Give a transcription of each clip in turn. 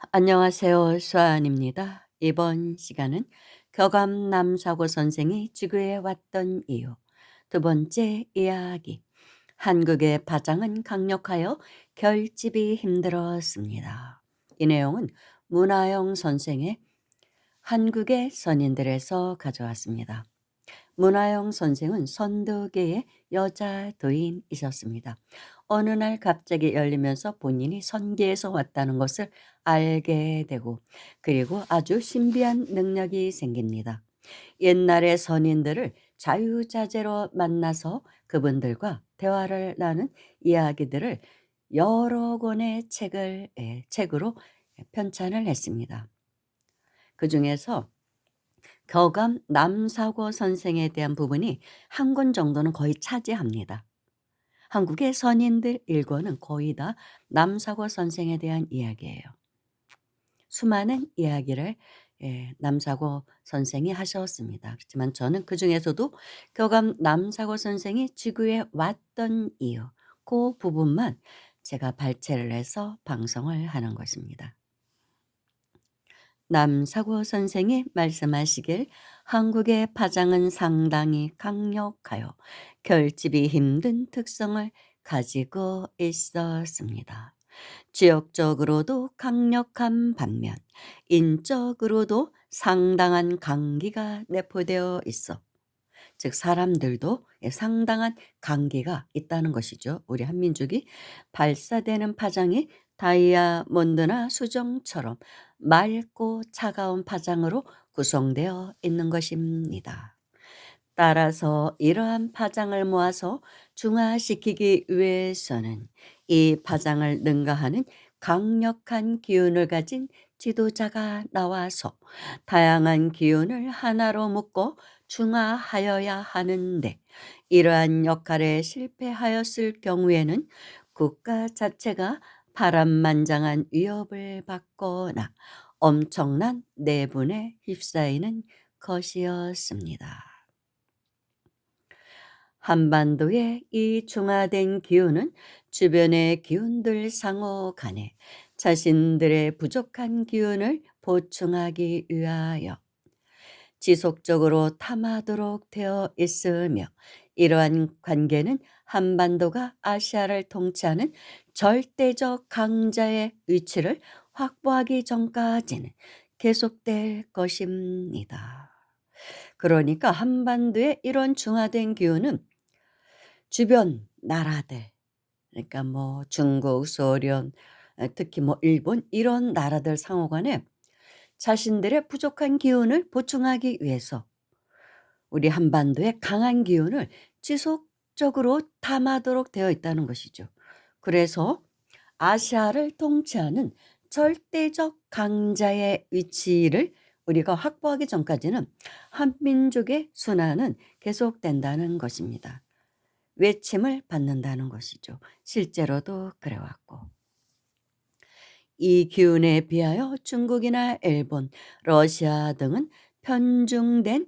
안녕하세요. 수아입니다. 이번 시간은 교감 남사고 선생이 지구에 왔던 이유 두 번째 이야기 한국의 파장은 강력하여 결집이 힘들었습니다. 이 내용은 문화영 선생의 한국의 선인들에서 가져왔습니다. 문화영 선생은 선도계의 여자 도인이셨습니다. 어느 날 갑자기 열리면서 본인이 선계에서 왔다는 것을 알게 되고 그리고 아주 신비한 능력이 생깁니다. 옛날의 선인들을 자유자재로 만나서 그분들과 대화를 나눈 이야기들을 여러 권의 책으로 편찬을 했습니다. 그 중에서 교감 남사고 선생에 대한 부분이 한 권 정도는 거의 차지합니다. 한국의 선인들 일권은 거의 다 남사고 선생에 대한 이야기예요. 수많은 이야기를 남사고 선생이 하셨습니다. 그렇지만 저는 그중에서도 교감 남사고 선생이 지구에 왔던 이유 그 부분만 제가 발췌를 해서 방송을 하는 것입니다. 남사고 선생이 말씀하시길 한국의 파장은 상당히 강력하여 결집이 힘든 특성을 가지고 있었습니다. 지역적으로도 강력한 반면 인적으로도 상당한 강기가 내포되어 있어 즉 사람들도 상당한 간계가 있다는 것이죠. 우리 한민족이 발사되는 파장이 다이아몬드나 수정처럼 맑고 차가운 파장으로 구성되어 있는 것입니다. 따라서 이러한 파장을 모아서 중화시키기 위해서는 이 파장을 능가하는 강력한 기운을 가진 지도자가 나와서 다양한 기운을 하나로 묶어 중화하여야 하는데 이러한 역할에 실패하였을 경우에는 국가 자체가 파란만장한 위협을 받거나 엄청난 내분에 휩싸이는 것이었습니다. 한반도의 이 중화된 기운은 주변의 기운들 상호 간에 자신들의 부족한 기운을 보충하기 위하여 지속적으로 탐하도록 되어 있으며 이러한 관계는 한반도가 아시아를 통치하는 절대적 강자의 위치를 확보하기 전까지는 계속될 것입니다. 그러니까 한반도의 이런 중화된 기운은 주변 나라들 그러니까 뭐 중국, 소련, 특히 뭐 일본 이런 나라들 상호 간에 자신들의 부족한 기운을 보충하기 위해서 우리 한반도의 강한 기운을 지속적으로 탐하도록 되어 있다는 것이죠. 그래서 아시아를 통치하는 절대적 강자의 위치를 우리가 확보하기 전까지는 한민족의 순환은 계속된다는 것입니다. 외침을 받는다는 것이죠. 실제로도 그래왔고. 이 기운에 비하여 중국이나 일본, 러시아 등은 편중된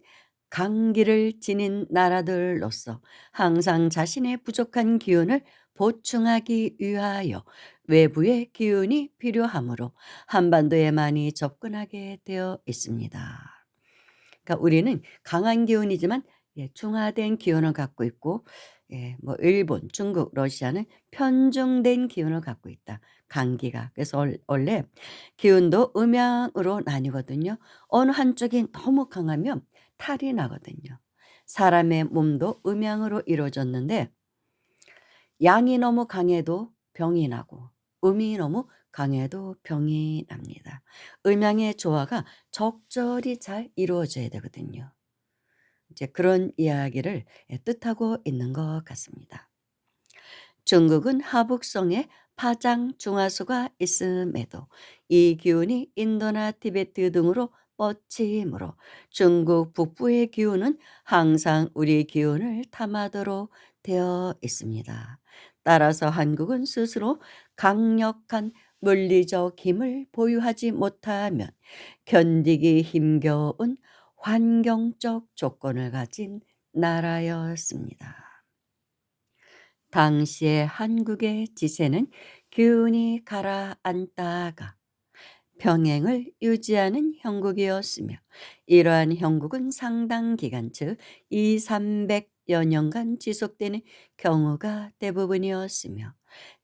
강기를 지닌 나라들로서 항상 자신의 부족한 기운을 보충하기 위하여 외부의 기운이 필요하므로 한반도에 많이 접근하게 되어 있습니다. 그러니까 우리는 강한 기운이지만 중화된 기운을 갖고 있고 뭐 일본, 중국, 러시아는 편중된 기운을 갖고 있다. 강기가. 그래서 원래 기운도 음양으로 나뉘거든요. 어느 한쪽이 너무 강하면 탈이 나거든요. 사람의 몸도 음양으로 이루어졌는데 양이 너무 강해도 병이 나고 음이 너무 강해도 병이 납니다. 음양의 조화가 적절히 잘 이루어져야 되거든요. 이제 그런 이야기를 뜻하고 있는 것 같습니다. 중국은 하북성에 파장 중하수가 있음에도 이 기운이 인도나 티베트 등으로 뻗치므로 중국 북부의 기운은 항상 우리 기운을 탐하도록 되어 있습니다. 따라서 한국은 스스로 강력한 물리적 힘을 보유하지 못하면 견디기 힘겨운 환경적 조건을 가진 나라였습니다. 당시의 한국의 지세는 기운이 가라앉다가 병행을 유지하는 형국이었으며 이러한 형국은 상당 기간 즉 2, 300여 년간 지속되는 경우가 대부분이었으며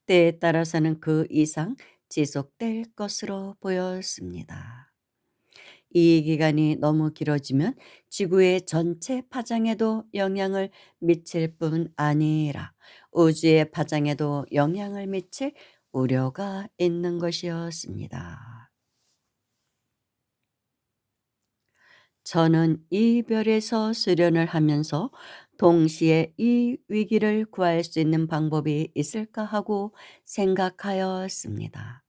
때에 따라서는 그 이상 지속될 것으로 보였습니다. 이 기간이 너무 길어지면 지구의 전체 파장에도 영향을 미칠 뿐 아니라 우주의 파장에도 영향을 미칠 우려가 있는 것이었습니다. 저는 이 별에서 수련을 하면서 동시에 이 위기를 구할 수 있는 방법이 있을까 하고 생각하였습니다.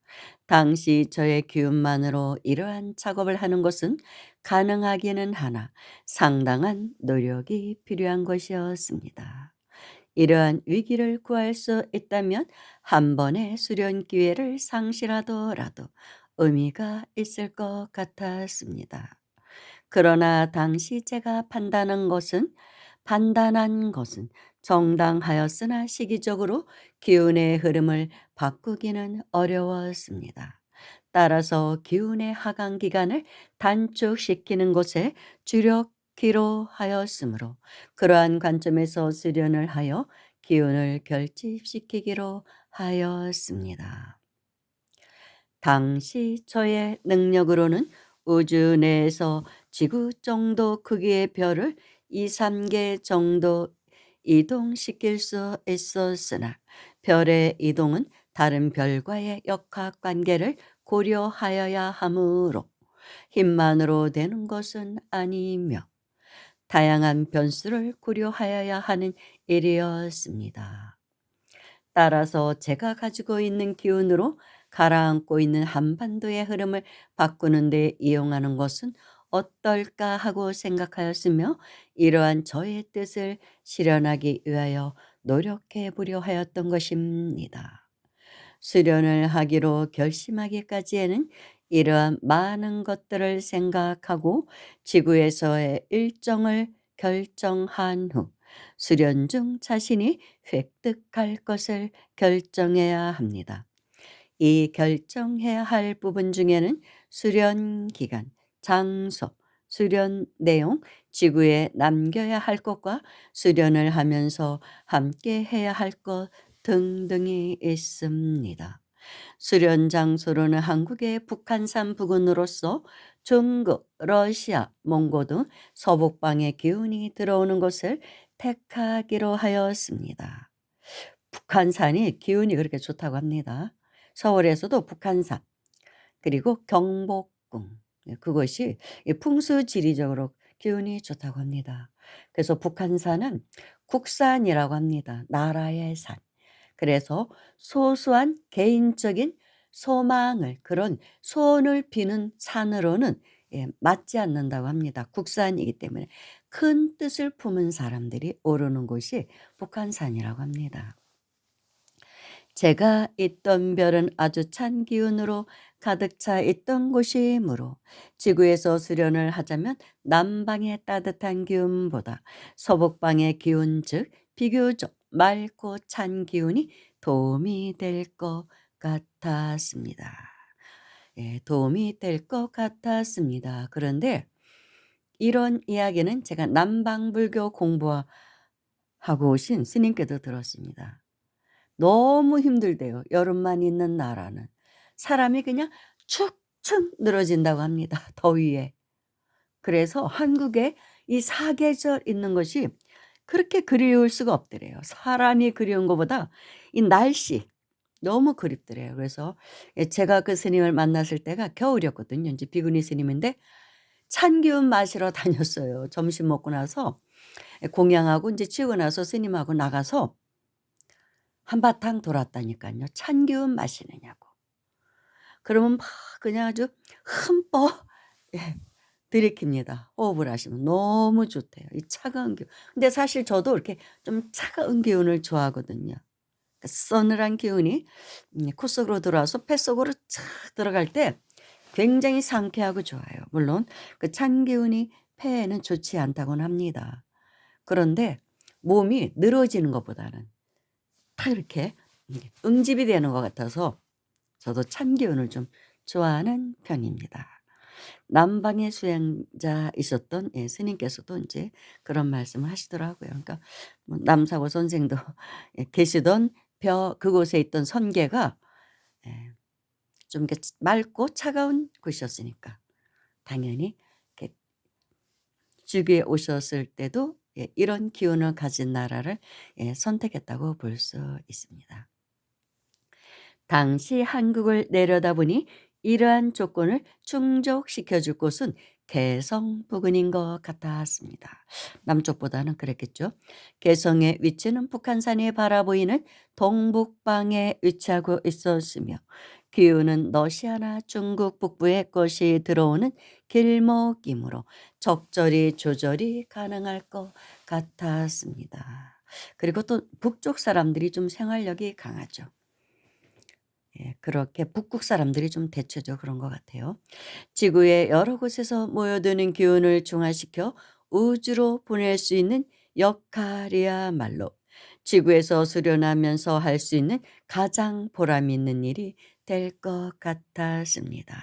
당시 저의 기운만으로 이러한 작업을 하는 것은 가능하기는 하나 상당한 노력이 필요한 것이었습니다. 이러한 위기를 구할 수 있다면 한 번의 수련 기회를 상실하더라도 의미가 있을 것 같았습니다. 그러나 당시 제가 판단한 것은 정당하였으나 시기적으로 기운의 흐름을 바꾸기는 어려웠습니다. 따라서 기운의 하강 기간을 단축시키는 것에 주력기로 하였으므로 그러한 관점에서 수련을 하여 기운을 결집시키기로 하였습니다. 당시 저의 능력으로는 우주 내에서 지구 정도 크기의 별을 2, 3개 정도 이동시킬 수 있었으나 별의 이동은 다른 별과의 역학 관계를 고려하여야 하므로 힘만으로 되는 것은 아니며 다양한 변수를 고려하여야 하는 일이었습니다. 따라서 제가 가지고 있는 기운으로 가라앉고 있는 한반도의 흐름을 바꾸는 데 이용하는 것은 어떨까 하고 생각하였으며 이러한 저의 뜻을 실현하기 위하여 노력해 보려 하였던 것입니다. 수련을 하기로 결심하기까지에는 이러한 많은 것들을 생각하고 지구에서의 일정을 결정한 후 수련 중 자신이 획득할 것을 결정해야 합니다. 이 결정해야 할 부분 중에는 수련 기간, 장소, 수련 내용, 지구에 남겨야 할 것과 수련을 하면서 함께 해야 할 것 등등이 있습니다. 수련 장소로는 한국의 북한산 부근으로서 중국, 러시아, 몽고 등 서북방의 기운이 들어오는 곳을 택하기로 하였습니다. 북한산이 기운이 그렇게 좋다고 합니다. 서울에서도 북한산 그리고 경복궁 그것이 이 풍수지리적으로 기운이 좋다고 합니다. 그래서 북한산은 국산이라고 합니다. 나라의 산. 그래서 소소한 개인적인 소망을 그런 소원을 비는 산으로는 맞지 않는다고 합니다. 국산이기 때문에 큰 뜻을 품은 사람들이 오르는 곳이 북한산이라고 합니다. 제가 있던 별은 아주 찬 기운으로 가득 차 있던 곳이므로 지구에서 수련을 하자면 남방의 따뜻한 기운보다 서북방의 기운 즉 비교적 맑고 찬 기운이 도움이 될 것 같았습니다. 도움이 될 것 같았습니다. 그런데 이런 이야기는 제가 남방불교 공부하고 오신 스님께도 들었습니다. 너무 힘들대요. 여름만 있는 나라는. 사람이 그냥 축축 늘어진다고 합니다. 더위에. 그래서 한국에 이 사계절 있는 것이 그렇게 그리울 수가 없더래요. 사람이 그리운 것보다 이 날씨 너무 그립더래요. 그래서 제가 그 스님을 만났을 때가 겨울이었거든요. 이제 비구니 스님인데 찬 기운 마시러 다녔어요. 점심 먹고 나서 공양하고 이제 치우고 나서 스님하고 나가서 한바탕 돌았다니까요. 찬 기운 마시느냐고. 그러면 막 그냥 아주 흠뻑 예 들이킵니다. 호흡을 하시면 너무 좋대요. 이 차가운 기운. 근데 사실 저도 이렇게 좀 차가운 기운을 좋아하거든요. 그 서늘한 기운이 코 속으로 들어와서 폐 속으로 착 들어갈 때 굉장히 상쾌하고 좋아요. 물론 그 찬 기운이 폐에는 좋지 않다고는 합니다. 그런데 몸이 늘어지는 것보다는 딱 이렇게 응집이 되는 것 같아서 저도 찬 기운을 좀 좋아하는 편입니다. 남방의 수행자 있었던 스님께서도 이제 그런 말씀을 하시더라고요. 그러니까 뭐 남사고 선생도 계시던 그곳에 있던 선계가 예 좀 이렇게 맑고 차가운 곳이었으니까 당연히 이렇게 주교에 오셨을 때도 이런 기운을 가진 나라를 선택했다고 볼 수 있습니다. 당시 한국을 내려다보니 이러한 조건을 충족시켜 줄 곳은 개성 부근인 것 같았습니다. 남쪽보다는 그랬겠죠. 개성의 위치는 북한산이 바라보이는 동북방에 위치하고 있었으며 기후는 러시아나 중국 북부의 것이 들어오는 길목이므로 적절히 조절이 가능할 것 같았습니다. 그리고 또 북쪽 사람들이 좀 생활력이 강하죠. 그렇게 북극 사람들이 좀 대체적으로 그런 것 같아요. 지구의 여러 곳에서 모여드는 기운을 중화시켜 우주로 보낼 수 있는 역할이야말로 지구에서 수련하면서 할 수 있는 가장 보람 있는 일이 될 것 같았습니다.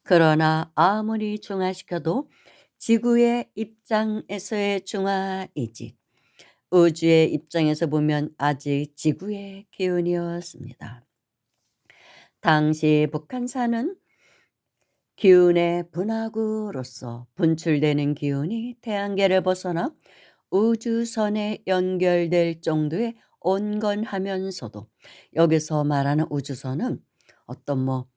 그러나 아무리 중화시켜도 지구의 입장에서의 중화이지 우주의 입장에서 보면 아직 지구의 기운이었습니다. 당시 북한산은 기운의 분화구로서 분출되는 기운이 태양계를 벗어나 우주선에 연결될 정도의 온건하면서도 여기서 말하는 우주선은 어떤 뭐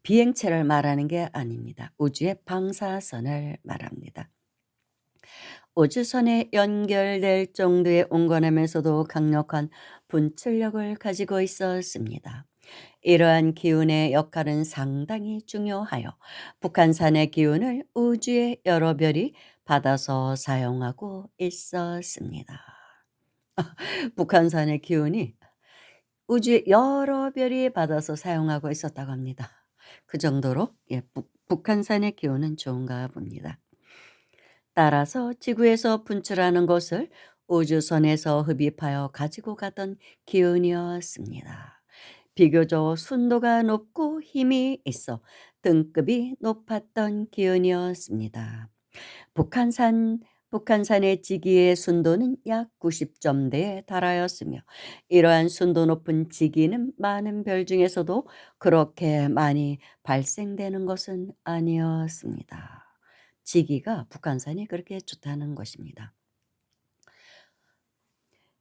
비행체를 말하는 게 아닙니다. 우주의 방사선을 말합니다. 우주선에 연결될 정도의 온건하면서도 강력한 분출력을 가지고 있었습니다. 이러한 기운의 역할은 상당히 중요하여 북한산의 기운을 우주의 여러 별이 받아서 사용하고 있었습니다. 북한산의 기운이 우주의 여러 별이 받아서 사용하고 있었다고 합니다. 그 정도로 북한산의 기운은 좋은가 봅니다. 따라서 지구에서 분출하는 것을 우주선에서 흡입하여 가지고 가던 기운이었습니다. 비교적 순도가 높고 힘이 있어 등급이 높았던 기운이었습니다. 북한산 북한산의 지기의 순도는 약 90점대에 달하였으며 이러한 순도 높은 지기는 많은 별 중에서도 그렇게 많이 발생되는 것은 아니었습니다. 지기가 북한산이 그렇게 좋다는 것입니다.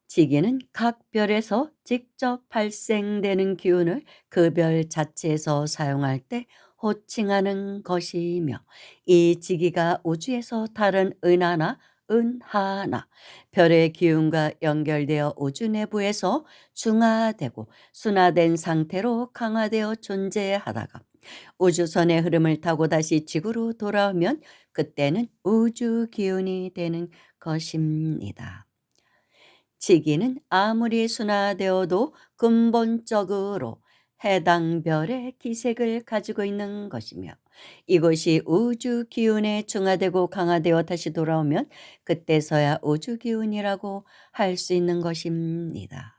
지기는 각 별에서 직접 발생되는 기운을 그 별 자체에서 사용할 때 호칭하는 것이며 이 지기가 우주에서 다른 은하나 은하나 별의 기운과 연결되어 우주 내부에서 중화되고 순화된 상태로 강화되어 존재하다가 우주선의 흐름을 타고 다시 지구로 돌아오면 그때는 우주 기운이 되는 것입니다. 지기는 아무리 순화되어도 근본적으로 해당 별의 기색을 가지고 있는 것이며 이것이 우주 기운에 중화되고 강화되어 다시 돌아오면 그때서야 우주 기운이라고 할 수 있는 것입니다.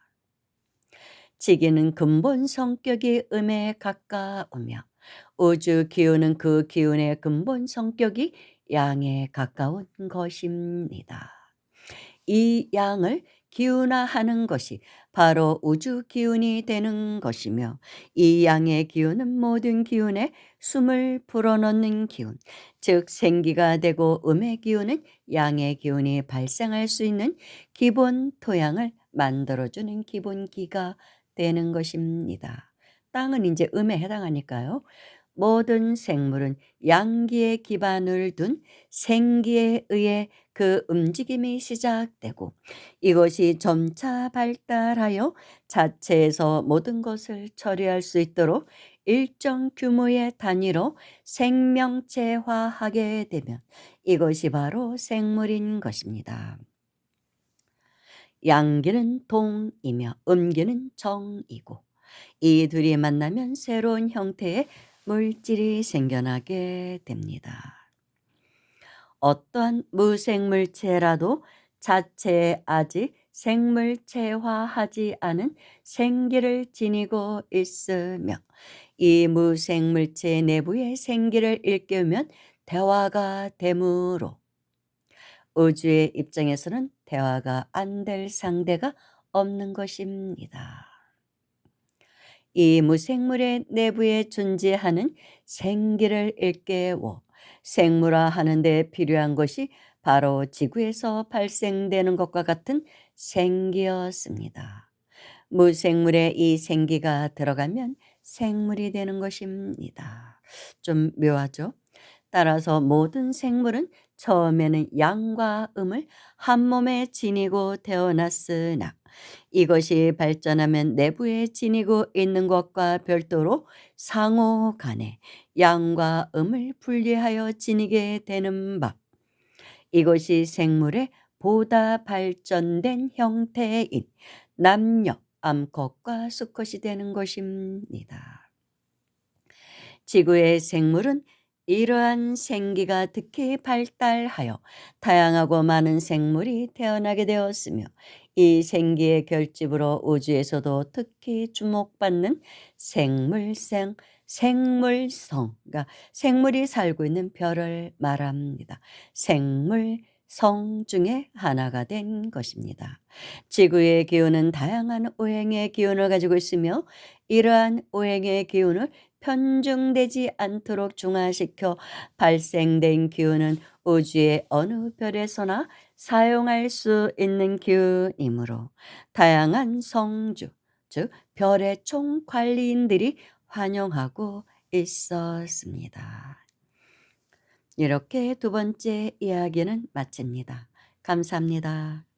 지기는 근본 성격이 음에 가까우며 우주 기운은 그 기운의 근본 성격이 양에 가까운 것입니다. 이 양을 기운화하는 것이 바로 우주 기운이 되는 것이며 이 양의 기운은 모든 기운에 숨을 불어넣는 기운, 즉 생기가 되고 음의 기운은 양의 기운이 발생할 수 있는 기본 토양을 만들어주는 기본기가 되는 것입니다. 땅은 이제 음에 해당하니까요. 모든 생물은 양기에 기반을 둔 생기에 의해 그 움직임이 시작되고 이것이 점차 발달하여 자체에서 모든 것을 처리할 수 있도록 일정 규모의 단위로 생명체화하게 되면 이것이 바로 생물인 것입니다. 양기는 동이며 음기는 정이고 이 둘이 만나면 새로운 형태의 물질이 생겨나게 됩니다. 어떠한 무생물체라도 자체에 아직 생물체화하지 않은 생기를 지니고 있으며 이 무생물체 내부의 생기를 일깨우면 대화가 되므로 우주의 입장에서는 대화가 안 될 상대가 없는 것입니다. 이 무생물의 내부에 존재하는 생기를 일깨워 생물화하는 데 필요한 것이 바로 지구에서 발생되는 것과 같은 생기였습니다. 무생물에 이 생기가 들어가면 생물이 되는 것입니다. 좀 묘하죠? 따라서 모든 생물은 처음에는 양과 음을 한 몸에 지니고 태어났으나 이것이 발전하면 내부에 지니고 있는 것과 별도로 상호 간에 양과 음을 분리하여 지니게 되는 법. 이것이 생물의 보다 발전된 형태인 남녀, 암컷과 수컷이 되는 것입니다. 지구의 생물은 이러한 생기가 특히 발달하여 다양하고 많은 생물이 태어나게 되었으며 이 생기의 결집으로 우주에서도 특히 주목받는 생물성, 그러니까 생물이 살고 있는 별을 말합니다. 생물성 중에 하나가 된 것입니다. 지구의 기운은 다양한 오행의 기운을 가지고 있으며 이러한 오행의 기운을 편중되지 않도록 중화시켜 발생된 기운은 우주의 어느 별에서나 사용할 수 있는 기운이므로 다양한 성주, 즉 별의 총관리인들이 환영하고 있었습니다. 이렇게 두 번째 이야기는 마칩니다. 감사합니다.